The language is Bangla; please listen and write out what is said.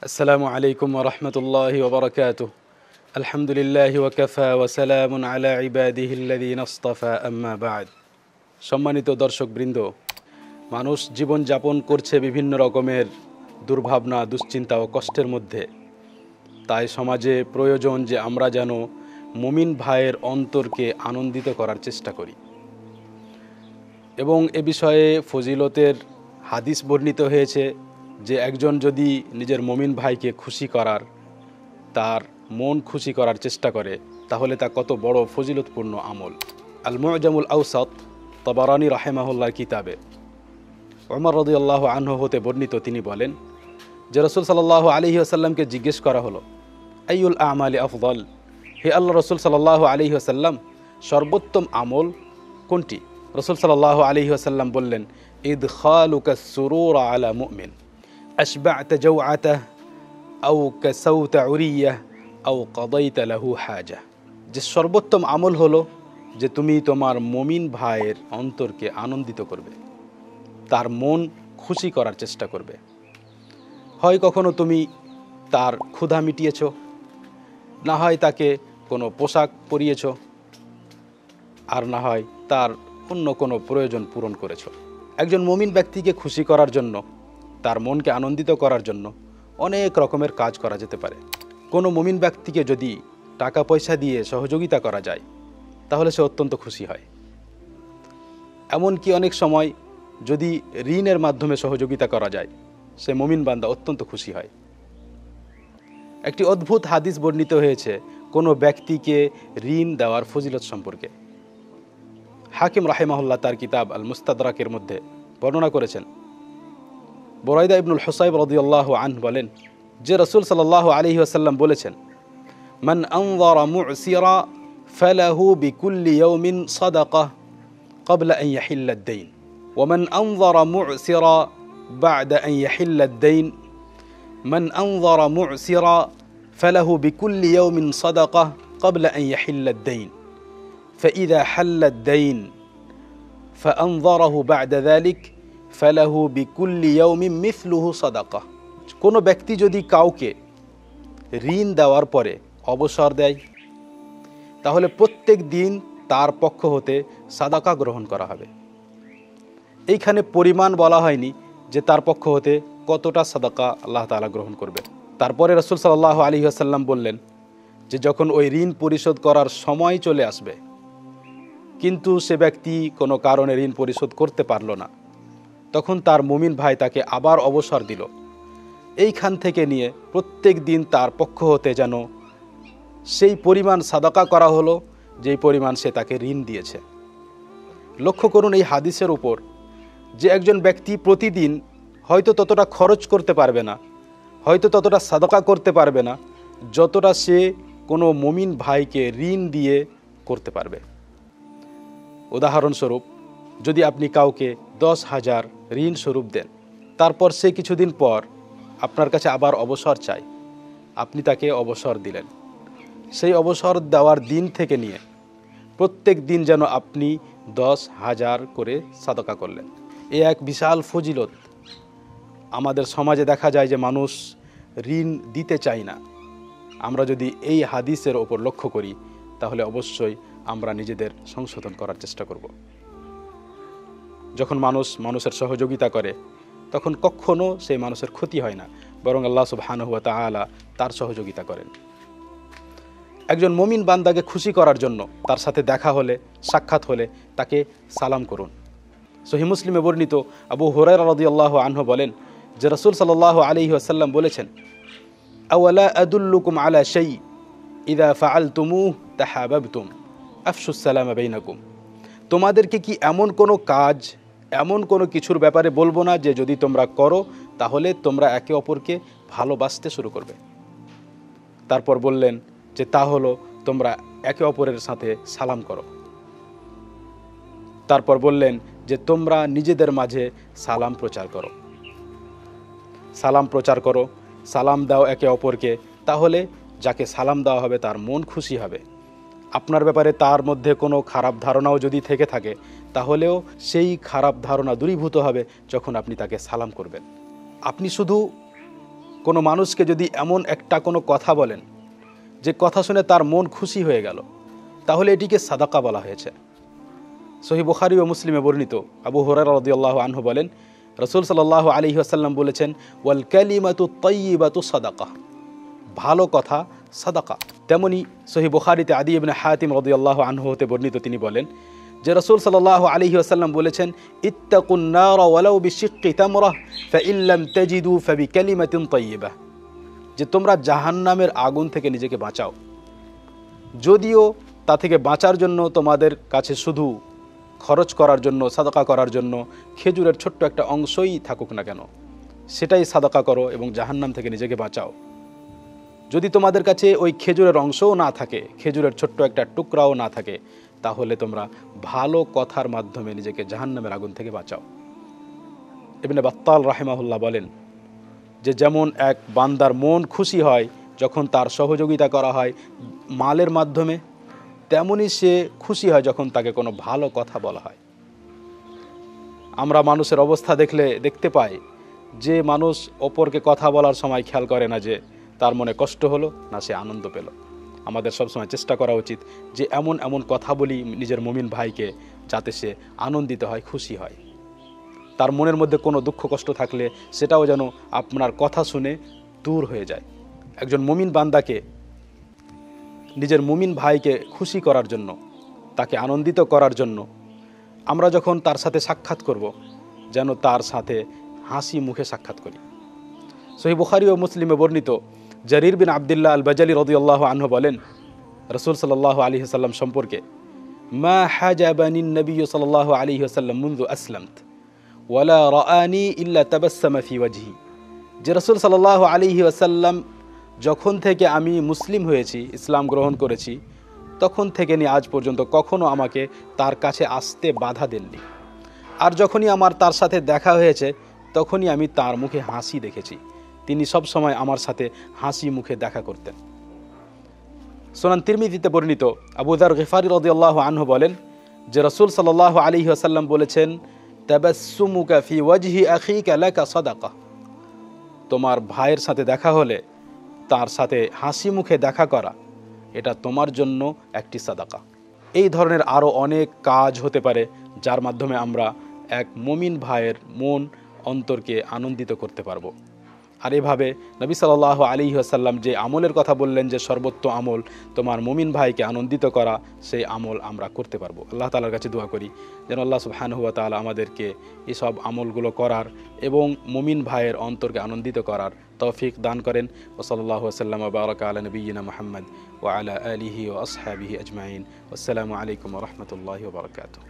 আসসালামু আলাইকুম ওয়া রাহমাতুল্লাহি ওয়া বারাকাতুহু। আলহামদুলিল্লাহি ওয়া কাফা ওয়া সালামুন আলা ইবাদিহিল্লাযীনা ইসতাফা, আম্মা বা'দ। সম্মানিত দর্শকবৃন্দ, মানুষ জীবন যাপন করছে বিভিন্ন রকমের দুর্ভাবনা, দুশ্চিন্তা ও কষ্টের মধ্যে। তাই সমাজে প্রয়োজন যে আমরা যেন মুমিন ভাইয়ের অন্তরকে আনন্দিত করার চেষ্টা করি। এবং এ বিষয়ে ফজিলতের হাদিস বর্ণিত হয়েছে যে একজন যদি নিজের মুমিন ভাইকে খুশি করার, তার মন খুশি করার চেষ্টা করে, তাহলে তা কত বড় ফজিলতপূর্ণ আমল। আল মুআজামুল আওসাত, তাবারানী রাহিমাহুল্লাহর কিতাবে ওমর রাদিয়াল্লাহু আনহু হতে বর্ণিত, তিনি বলেন যে রাসূল সাল্লাল্লাহু আলাইহি ওয়াসাল্লামকে জিজ্ঞেস করা হলো, আইয়ুল আমালি আফদল, হে আল্লাহ রাসূল সাল্লাল্লাহু আলাইহি ওয়াসাল্লাম, সর্বোত্তম আমল কোনটি? রাসূল সাল্লাল্লাহু আলাইহি ওয়াসাল্লাম বললেন, ইদখালুকাস সুরুরা আলা মুমিন, আশবা'তা জাওআতাহ আও কাসাউতা উরিয়াহ আও কাদাইতা লাহু হাজা। যে সর্বোত্তম আমল হলো যে তুমি তোমার মুমিন ভাইয়ের অন্তরকে আনন্দিত করবে, তার মন খুশি করার চেষ্টা করবে। হয় কখনো তুমি তার ক্ষুধা মিটিয়েছ, না হয় তাকে কোনো পোশাক পরিয়েছ, আর না হয় তার অন্য কোনো প্রয়োজন পূরণ করেছ। একজন মুমিন ব্যক্তিকে খুশি করার জন্য, তার মনকে আনন্দিত করার জন্য অনেক রকমের কাজ করা যেতে পারে। কোনো মুমিন ব্যক্তিকে যদি টাকা পয়সা দিয়ে সহযোগিতা করা যায়, তাহলে সে অত্যন্ত খুশি হয়। এমনকি অনেক সময় যদি ঋণের মাধ্যমে সহযোগিতা করা যায়, সে মুমিন বান্দা অত্যন্ত খুশি হয়। একটি অদ্ভুত হাদিস বর্ণিত হয়েছে কোনো ব্যক্তিকে ঋণ দেওয়ার ফজিলত সম্পর্কে। হাকিম রাহিমাহুল্লাহ তার কিতাব আল মুস্তাদরাকের মধ্যে বর্ণনা করেছেন। বুরাইদা ইবনুল হুসাইব রাদিয়াল্লাহু আনহু বলেন যে রাসূল সাল্লাল্লাহু আলাইহি ওয়াসাল্লাম বলেছেন, মান আনযারা মু'সিরা ফালাহু বিকুল্লি ইয়াউমিন সাদাকাহ ক্বাবলা আন ইয়াহিল্লা আদ-দাইন ওয়া মান আনযারা মু'সিরা বা'দা আন ইয়াহিল্লা আদ-দাইন মান আনযারা মু'সিরা ফালাহু বিকুল্লি ইয়াউমিন সাদাকাহ ক্বাবলা আন ইয়াহিল্লা আদ-দাইন فإذا حل الدين فأنظره بعد ذلك فله بكل يوم مثله صدقة। কোনো ব্যক্তি যদি কাউকে ঋণ দেওয়ার পরে অবসর দেয়, তাহলে প্রত্যেক দিন তার পক্ষ হতে সাদাকা গ্রহণ করা হবে। এইখানে পরিমাণ বলা হয়নি যে তার পক্ষ হতে কতটা সাদাকা আল্লাহ তাআলা গ্রহণ করবে। তারপরে রাসূল সাল্লাল্লাহু আলাইহি ওয়াসাল্লাম বললেন যে যখন ওই ঋণ পরিশোধ করার সময় চলে আসবে, কিন্তু সে ব্যক্তি কোনো কারণে ঋণ পরিশোধ করতে পারল না, তখন তার মুমিন ভাই তাকে আবার অবসর দিল। এইখান থেকে নিয়ে প্রত্যেক দিন তার পক্ষ হতে যেন সেই পরিমাণ সাদাকা করা হলো যেই পরিমাণ সে তাকে ঋণ দিয়েছে। লক্ষ্য করুন এই হাদিসের উপর যে একজন ব্যক্তি প্রতিদিন হয়তো ততটা খরচ করতে পারবে না, হয়তো ততটা সাদাকা করতে পারবে না, যতটা সে কোনো মুমিন ভাইকে ঋণ দিয়ে করতে পারবে। উদাহরণস্বরূপ, যদি আপনি কাউকে 10,000 ঋণ স্বরূপ দেন, তারপর সে কিছুদিন পর আপনার কাছে আবার অবসর চায়, আপনি তাকে অবসর দিলেন, সেই অবসর দেওয়ার দিন থেকে নিয়ে প্রত্যেক দিন যেন আপনি 10,000 করে সাদাকা করলেন। এ এক বিশাল ফজিলত। আমাদের সমাজে দেখা যায় যে মানুষ ঋণ দিতে চায় না। আমরা যদি এই হাদিসের ওপর লক্ষ্য করি, তাহলে অবশ্যই আমরা নিজেদের সংশোধন করার চেষ্টা করব। যখন মানুষের সহযোগিতা করে, তখন কখনো সেই মানুষের ক্ষতি হয় না, বরং আল্লাহ সুবহানাহু ওয়া তাআলা তার সহযোগিতা করেন। একজন মুমিন বান্দাকে খুশি করার জন্য তার সাথে দেখা হলে, সাক্ষাৎ হলে তাকে সালাম করুন। সহিহ মুসলিমে বর্ণিত আবু হুরায়রা রাদিয়াল্লাহু আনহু বলেন যে রাসূল সাল্লাল্লাহু আলাইহি ওয়াসাল্লাম বলেছেন, আওয়ালা আদুল্লুকুম আলা শাই ইযা ফাআলতুমুহু তাহাবাবতুম আফশুস সালামা বাইনাকুম। তোমাদেরকে কি এমন কোনো কাজ, এমন কোনো কিছুর ব্যাপারে বলবো না যে যদি তোমরা করো তাহলে তোমরা একে অপরকে ভালোবাসতে শুরু করবে? তারপর বললেন যে তা হলো তোমরা একে অপরের সাথে সালাম করো। তারপর বললেন যে তোমরা নিজেদের মাঝে সালাম প্রচার করো, সালাম প্রচার করো, সালাম দাও একে অপরকে, তাহলে যাকে সালাম দেওয়া হবে তার মন খুশি হবে। আপনার ব্যাপারে তার মধ্যে কোনো খারাপ ধারণাও যদি থেকে থাকে, তাহলেও সেই খারাপ ধারণা দূরীভূত হবে যখন আপনি তাকে সালাম করবেন। আপনি শুধু কোনো মানুষকে যদি এমন একটা কোনো কথা বলেন যে কথা শুনে তার মন খুশি হয়ে গেল, তাহলে এটিকে সাদাকা বলা হয়েছে। সহিহ বুখারী ও মুসলিমে বর্ণিত আবু হুরায়রা রাদিয়াল্লাহু আনহু বলেন, রাসূল সাল্লাল্লাহু আলাইহি ওয়াসাল্লাম বলেছেন, ওয়াল কালিমাতু তাইয়্যিবাতু সাদাকা, ভালো কথা সাদাকা। তেমনি সহিহ বুখারীতে আদী ইবনে হাতিম রাদিয়াল্লাহু আনহু হতে বর্ণিত, তিনি বলেন যে রাসূল সাল্লাল্লাহু আলাইহি ওয়াসাল্লাম বলেছেন, ইত্তাকুন নার ওয়ালাউ বিশিক্কি তামরাহ ফাইন লাম তাজিদু ফাবিকালিমাতিন তাইয়্যিবাহ, যে তোমরা জাহান্নামের আগুন থেকে নিজেকে বাঁচাও, যদিও তা থেকে বাঁচার জন্য তোমাদের কাছে শুধু খরচ করার জন্য, সাদাকা করার জন্য খেজুরের ছোট্ট একটা অংশই থাকুক না কেন, সেটাই সাদাকা করো এবং জাহান্নাম থেকে নিজেকে বাঁচাও। যদি তোমাদের কাছে ওই খেজুরের অংশও না থাকে, খেজুরের ছোট্ট একটা টুকরাও না থাকে, তাহলে তোমরা ভালো কথার মাধ্যমে নিজেকে জাহান্নামের আগুন থেকে বাঁচাও। ইবনে বাত্তাল রাহিমাহুল্লাহ বলেন যে যেমন এক বান্দার মন খুশি হয় যখন তার সহযোগিতা করা হয় মালের মাধ্যমে, তেমনি সে খুশি হয় যখন তাকে কোনো ভালো কথা বলা হয়। আমরা মানুষের অবস্থা দেখতে পাই যে মানুষ অপরকে কথা বলার সময় খেয়াল করে না যে তার মনে কষ্ট হলো না সে আনন্দ পেল। আমাদের সবসময় চেষ্টা করা উচিত যে এমন এমন কথা বলি নিজের মুমিন ভাইকে যাতে সে আনন্দিত হয়, খুশি হয়। তার মনের মধ্যে কোনো দুঃখ কষ্ট থাকলে সেটাও যেন আপনার কথা শুনে দূর হয়ে যায়। একজন মুমিন বান্দাকে, নিজের মুমিন ভাইকে খুশি করার জন্য, তাকে আনন্দিত করার জন্য আমরা যখন তার সাথে সাক্ষাৎ করব, যেন তার সাথে হাসি মুখে সাক্ষাৎ করি। সহিহ বুখারী ও মুসলিমে বর্ণিত জারির বিন আবদুল্লাহ আল বাজালি রাদিয়াল্লাহু আনহু বলেন রাসূল সাল্লাল্লাহু আলাইহি ওয়াসাল্লাম সম্পর্কে, মা হাজাবানি নবী সাল্লাল্লাহু আলাইহি ওয়াসাল্লাম মুনযু আসলামত ওয়ালা রাআনি ইল্লা তাবাসসামা ফি ওয়াজহি, যে রাসূল সাল্লাল্লাহু আলাইহি ওয়াসাল্লাম যখন থেকে আমি মুসলিম হয়েছি, ইসলাম গ্রহণ করেছি, তখন থেকে নিয়ে আজ পর্যন্ত কখনো আমাকে তার কাছে আসতে বাধা দেননি। আর যখনই আমার তার সাথে দেখা হয়েছে তখনই আমি তার মুখে হাসি দেখেছি। তিনি সব সময় আমার সাথে হাসি মুখে দেখা করতেন। সুনান তিরমিজিতে বর্ণিত আবু যার গিফারি রাদিয়াল্লাহু আনহু বলেন যে রাসূল সাল্লাল্লাহু আলাইহি ওয়াসাল্লাম বলেছেন, তাবাসসুমুকা ফি ওয়াজহি আখিকা লাকা সাদাকা, তোমার ভাইয়ের সাথে দেখা হলে তার সাথে হাসি মুখে দেখা করা, এটা তোমার জন্য একটি সাদাকা। এই ধরনের আরও অনেক কাজ হতে পারে যার মাধ্যমে আমরা এক মুমিন ভাইয়ের মন অন্তরকে আনন্দিত করতে পারবো। আর এভাবে নবী সাল্লাল্লাহু আলাইহি ওয়াসাল্লাম যে আমলের কথা বললেন যে সর্বোত্তম আমল তোমার মুমিন ভাইকে আনন্দিত করা, সেই আমল আমরা করতে পারবো। আল্লাহ তাআলার কাছে দোয়া করি যেন আল্লাহ সুবহানাহু ওয়া তাআলা আমাদেরকে এসব আমলগুলো করার এবং মুমিন ভাইয়ের অন্তরকে আনন্দিত করার তৌফিক দান করেন। ওয়া সাল্লাল্লাহু ওয়াসাল্লাম ওয়া বারাকা আলা নবিয়িনা মুহাম্মদ ওয়া আলা আলিহি ওয়া আসহাবিহি আজমাইন। আসসালামু আলাইকুম ওয়া রাহমাতুল্লাহি ওয়া বারাকাতুহু।